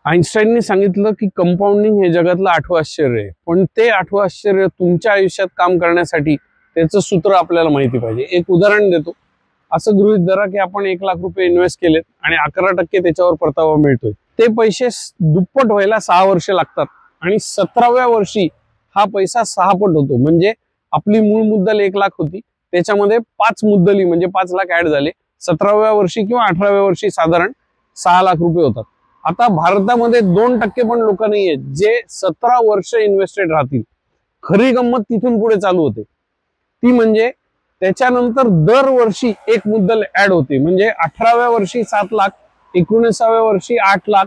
आईन्स्टाईनने सांगितलं की कंपाऊंडिंग हे जगातलं 8वं आश्चर्य आहे, पण ते 8वं आश्चर्य तुमच्या आयुष्यात काम करण्यासाठी त्याचं सूत्र आपल्याला माहिती पाहिजे. एक उदाहरण देतो. असं गृहीत धरा की आपण 1 लाख रुपये इन्व्हेस्ट केलेत आणि 11% त्याच्यावर परतावा मिळतोय. ते पैसे दुप्पट व्हायला 6 वर्ष लागतात आणि 17व्या वर्षी हा पैसा 6 पट होतो. म्हणजे आपली मूळ मुद्दल 1 लाख होती, त्याच्यामध्ये 5 मुद्दली म्हणजे 5 लाख ऍड झाले. 17व्या वर्षी किंवा 18व्या वर्षी साधारण 6 लाख रुपये होतात. आता भारतामध्ये 2% पण लोक नाही आहेत जे 17 वर्ष इन्व्हेस्टेड राहतील. खरी गंमत तिथून पुढे चालू होते, ती म्हणजे त्याच्यानंतर दरवर्षी एक मुद्दल ऍड होते. म्हणजे 18व्या वर्षी 7 लाख, 19व्या वर्षी 8 लाख,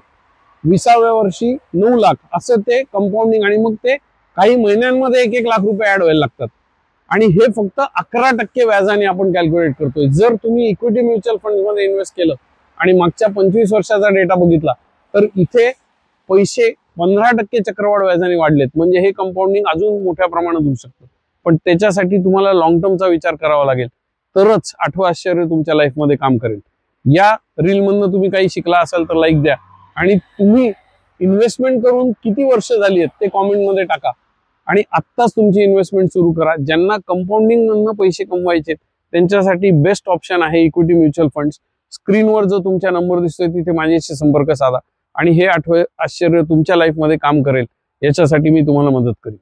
20व्या वर्षी 9 लाख, असं ते कंपाऊंडिंग. आणि मग ते काही महिन्यांमध्ये 1-1 लाख रुपये ऍड व्हायला लागतात. आणि हे फक्त 11% व्याजाने आपण कॅल्क्युलेट करतोय. जर तुम्ही इक्विटी म्युच्युअल फंड मध्ये इन्व्हेस्ट केलं आणि मागच्या 25 वर्षाचा डेटा बघितला तर इथे पैसे 15% चक्रवाढ व्याजाने वाढलेत. म्हणजे हे कंपाऊंडिंग अजून मोठ्या प्रमाणात होऊ शकतं. पण त्याच्यासाठी तुम्हाला लॉंग टर्मचा विचार करावा लागेल, तरच 8वं आश्चर्य तुमच्या लाईफमध्ये काम करेल. या रील मधनं तुम्ही काही शिकला असाल तर लाईक द्या आणि तुम्ही इन्व्हेस्टमेंट करून किती वर्ष झाली आहेत ते कॉमेंट मध्ये टाका. आणि आत्ताच तुमची इन्व्हेस्टमेंट सुरू करा. ज्यांना कंपाऊंडिंग मधनं पैसे कमवायचे त्यांच्यासाठी बेस्ट ऑप्शन आहे इक्विटी म्युच्युअल फंड्स. स्क्रीनवर जो तुमचा नंबर दिसतोय तिथे माझ्याशी संपर्क साधा आणि हे 8वं आश्चर्य तुमच्या लाईफमध्ये काम करेल याच्यासाठी मी तुम्हाला मदत करेन.